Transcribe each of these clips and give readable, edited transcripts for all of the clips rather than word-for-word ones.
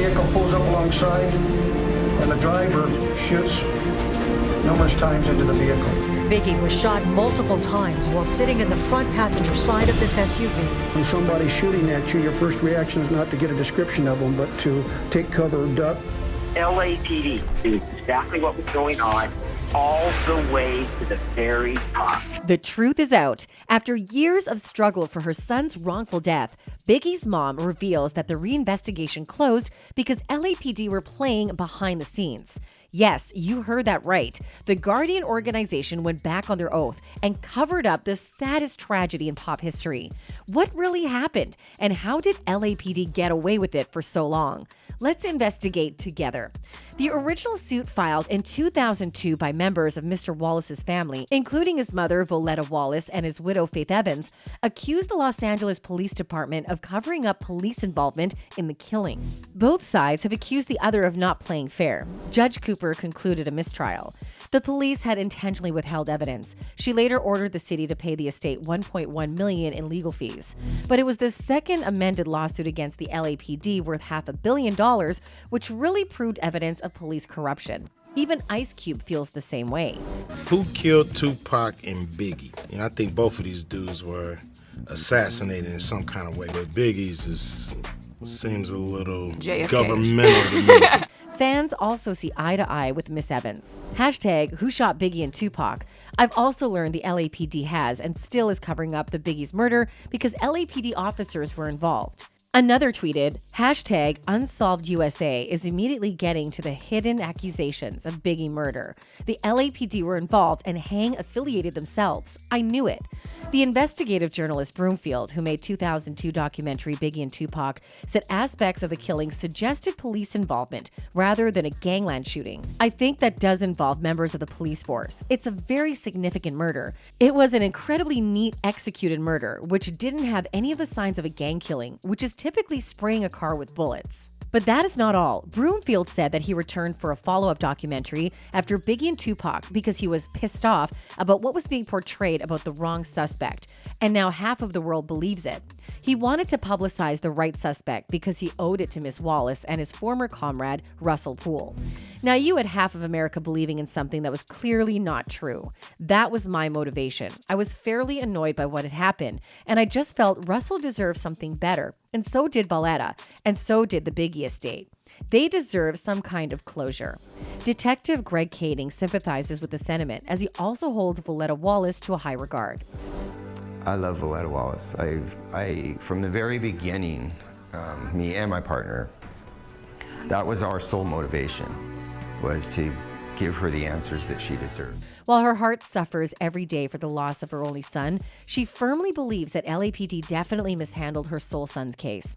vehicle pulls up alongside, and the driver shoots numerous times into the vehicle. Biggie was shot multiple times while sitting in the front passenger side of this SUV. When somebody's shooting at you, your first reaction is not to get a description of them, but to take cover, duck. LAPD knew exactly what was going on all the way to the very top. The truth is out. After years of struggle for her son's wrongful death, Biggie's mom reveals that the reinvestigation closed because LAPD were playing behind the scenes. Yes, you heard that right. The Guardian organization went back on their oath and covered up the saddest tragedy in pop history. What really happened, and how did LAPD get away with it for so long? Let's investigate together. The original suit filed in 2002 by members of Mr. Wallace's family, including his mother, Voletta Wallace, and his widow, Faith Evans, accused the Los Angeles Police Department of covering up police involvement in the killing. Both sides have accused the other of not playing fair. Judge Cooper concluded a mistrial. The police had intentionally withheld evidence. She later ordered the city to pay the estate $1.1 million in legal fees. But it was the second amended lawsuit against the LAPD worth $500 million, which really proved evidence of police corruption. Even Ice Cube feels the same way. Who killed Tupac and Biggie? I think both of these dudes were assassinated in some kind of way. But Biggie's seems a little JFK. Governmental to me. Fans also see eye to eye with Miss Evans. Hashtag who shot Biggie and Tupac. I've also learned the LAPD has and still is covering up the Biggie's murder because LAPD officers were involved. Another tweeted, hashtag Unsolved USA is immediately getting to the hidden accusations of Biggie murder. The LAPD were involved and Hang affiliated themselves. I knew it. The investigative journalist Broomfield, who made 2002 documentary Biggie and Tupac, said aspects of the killing suggested police involvement rather than a gangland shooting. I think that does involve members of the police force. It's a very significant murder. It was an incredibly neat executed murder, which didn't have any of the signs of a gang killing, which is typically spraying a car with bullets. But that is not all. Broomfield said that he returned for a follow-up documentary after Biggie and Tupac because he was pissed off about what was being portrayed about the wrong suspect, and now half of the world believes it. He wanted to publicize the right suspect because he owed it to Miss Wallace and his former comrade, Russell Poole. Now, you had half of America believing in something that was clearly not true. That was my motivation. I was fairly annoyed by what had happened, and I just felt Russell deserved something better, and so did Voletta, and so did the Biggie estate. They deserve some kind of closure. Detective Greg Kading sympathizes with the sentiment, as he also holds Voletta Wallace to a high regard. I love Voletta Wallace. I from the very beginning, me and my partner, that was our sole motivation, was to give her the answers that she deserved. While her heart suffers every day for the loss of her only son, she firmly believes that LAPD definitely mishandled her sole son's case.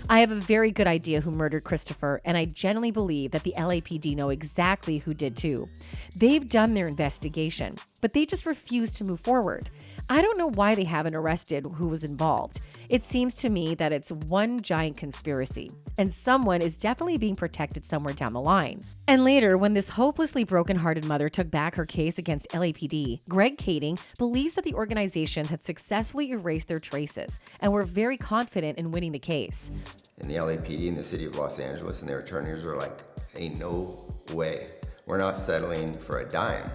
I have a very good idea who murdered Christopher, and I genuinely believe that the LAPD know exactly who did too. They've done their investigation, but they just refuse to move forward. I don't know why they haven't arrested who was involved. It seems to me that it's one giant conspiracy, and someone is definitely being protected somewhere down the line. And later, when this hopelessly broken-hearted mother took back her case against LAPD, Greg Kading believes that the organizations had successfully erased their traces and were very confident in winning the case. And the LAPD and the city of Los Angeles and their attorneys were like, ain't no way. We're not settling for a dime.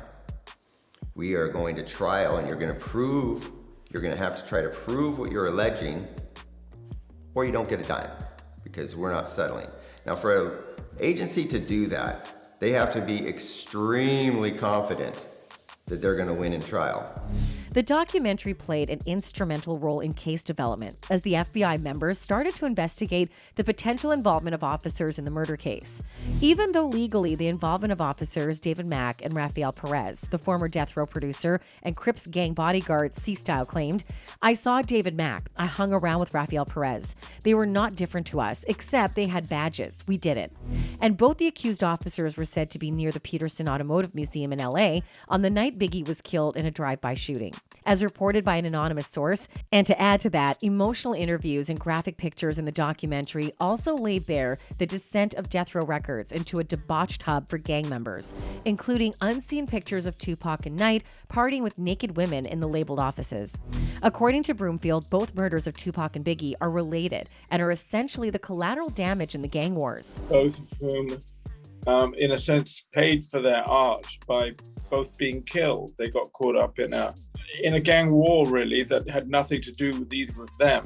We are going to trial, and you're going to have to try to prove what you're alleging, or you don't get a dime, because we're not settling. Now, for an agency to do that, they have to be extremely confident that they're going to win in trial. The documentary played an instrumental role in case development as the FBI members started to investigate the potential involvement of officers in the murder case. Even though legally the involvement of officers David Mack and Rafael Perez, the former Death Row producer and Crips gang bodyguard C-Style claimed, I saw David Mack. I hung around with Rafael Perez. They were not different to us, except they had badges. We did it. And both the accused officers were said to be near the Peterson Automotive Museum in LA on the night Biggie was killed in a drive-by shooting. as reported by an anonymous source. And to add to that, emotional interviews and graphic pictures in the documentary also lay bare the descent of Death Row Records into a debauched hub for gang members, including unseen pictures of Tupac and Knight partying with naked women in the labeled offices. According to Broomfield, both murders of Tupac and Biggie are related and are essentially the collateral damage in the gang wars. Both of whom, in a sense, paid for their art by both being killed. They got caught up in a gang war, really, that had nothing to do with either of them.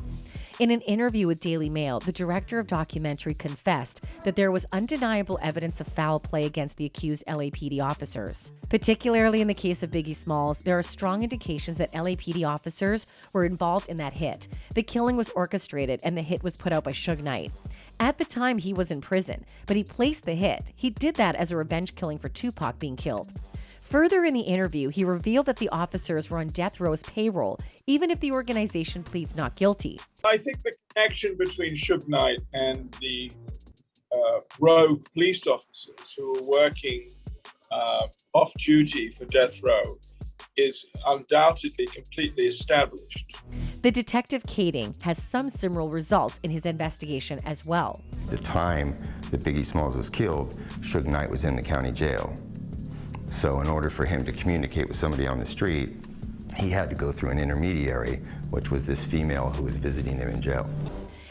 In an interview with Daily Mail, the director of documentary confessed that there was undeniable evidence of foul play against the accused LAPD officers. Particularly in the case of Biggie Smalls, there are strong indications that LAPD officers were involved in that hit. The killing was orchestrated and the hit was put out by Suge Knight. At the time, he was in prison, but he placed the hit. He did that as a revenge killing for Tupac being killed. Further in the interview, he revealed that the officers were on Death Row's payroll, even if the organization pleads not guilty. I think the connection between Suge Knight and the rogue police officers who were working off-duty for Death Row is undoubtedly completely established. The detective Kading has some similar results in his investigation as well. The time that Biggie Smalls was killed, Suge Knight was in the county jail. So in order for him to communicate with somebody on the street, he had to go through an intermediary, which was this female who was visiting him in jail.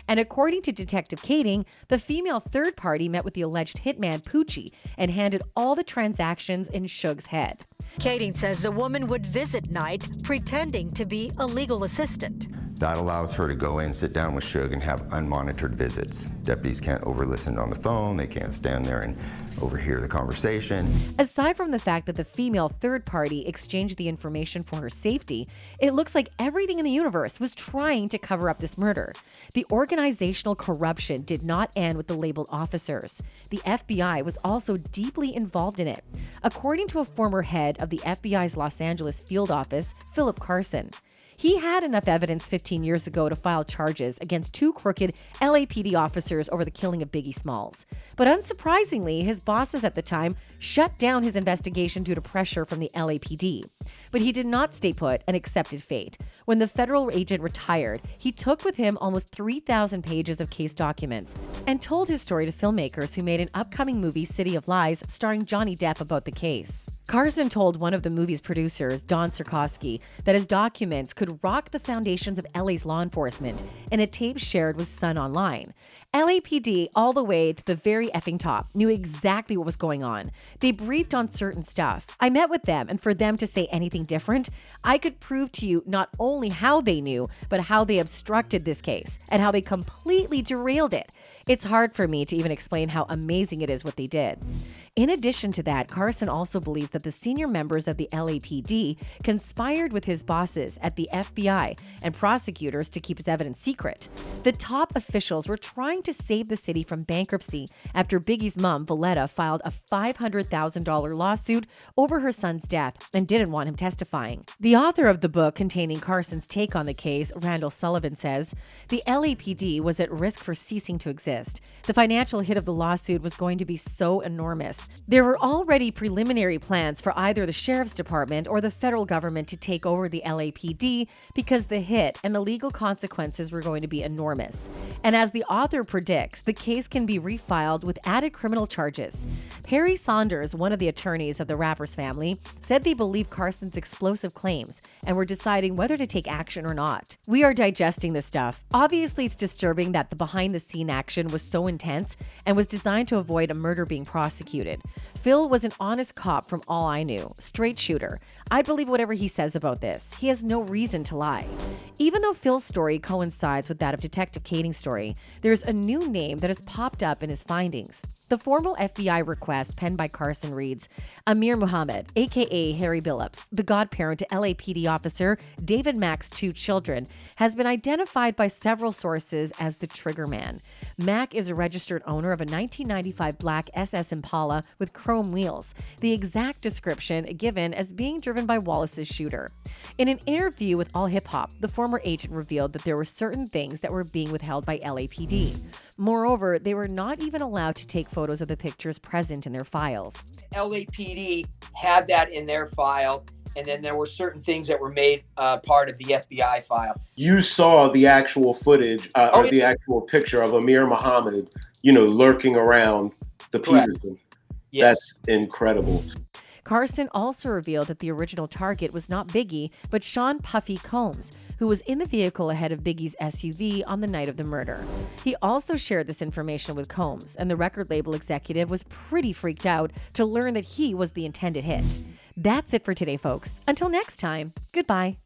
And according to Detective Kading, the female third party met with the alleged hitman Poochie and handed all the transactions in Suge's head. Kading says the woman would visit Knight pretending to be a legal assistant. That allows her to go in, sit down with Suge, and have unmonitored visits. Deputies can't overlisten on the phone. They can't stand there and overhear the conversation. Aside from the fact that the female third party exchanged the information for her safety, it looks like everything in the universe was trying to cover up this murder. The organizational corruption did not end with the labeled officers. The FBI was also deeply involved in it. According to a former head of the FBI's Los Angeles field office, Philip Carson, he had enough evidence 15 years ago to file charges against two crooked LAPD officers over the killing of Biggie Smalls. But unsurprisingly, his bosses at the time shut down his investigation due to pressure from the LAPD. But he did not stay put and accepted fate. When the federal agent retired, he took with him almost 3,000 pages of case documents and told his story to filmmakers who made an upcoming movie, City of Lies, starring Johnny Depp about the case. Carson told one of the movie's producers, Don Sarkowski, that his documents could rock the foundations of LA's law enforcement in a tape shared with Sun Online. LAPD, all the way to the very effing top, knew exactly what was going on. They briefed on certain stuff. I met with them, and for them to say anything different, I could prove to you not only how they knew, but how they obstructed this case and how they completely derailed it. It's hard for me to even explain how amazing it is what they did. In addition to that, Carson also believes that the senior members of the LAPD conspired with his bosses at the FBI and prosecutors to keep his evidence secret. The top officials were trying to save the city from bankruptcy after Biggie's mom, Valletta, filed a $500,000 lawsuit over her son's death and didn't want him testifying. The author of the book containing Carson's take on the case, Randall Sullivan, says, the LAPD was at risk for ceasing to exist. The financial hit of the lawsuit was going to be so enormous. There were already preliminary plans for either the sheriff's department or the federal government to take over the LAPD because the hit and the legal consequences were going to be enormous. And as the author predicts, the case can be refiled with added criminal charges. Perry Saunders, one of the attorneys of the rapper's family, said they believe Carson's explosive claims and were deciding whether to take action or not. We are digesting this stuff. Obviously, it's disturbing that the behind-the-scene action was so intense and was designed to avoid a murder being prosecuted. Phil was an honest cop from all I knew, straight shooter. I'd believe whatever he says about this. He has no reason to lie. Even though Phil's story coincides with that of Detective Kading's story, there's a new name that has popped up in his findings. The formal FBI request penned by Carson reads, Amir Muhammad, aka Harry Billups, the godparent to LAPD officer David Mack's two children, has been identified by several sources as the trigger man. Mack is a registered owner of a 1995 black SS Impala with chrome wheels, the exact description given as being driven by Wallace's shooter. In an interview with All Hip Hop, the former agent revealed that there were certain things that were being withheld by LAPD. Moreover, they were not even allowed to take photos of the pictures present in their files. LAPD had that in their file. and then there were certain things that were made part of the FBI file. You saw the actual footage or the actual picture of Amir Muhammad, lurking around the Correct. Peterson. Yes. That's incredible. Carson also revealed that the original target was not Biggie, but Sean Puffy Combs, who was in the vehicle ahead of Biggie's SUV on the night of the murder. He also shared this information with Combs, and the record label executive was pretty freaked out to learn that he was the intended hit. That's it for today, folks. Until next time, goodbye.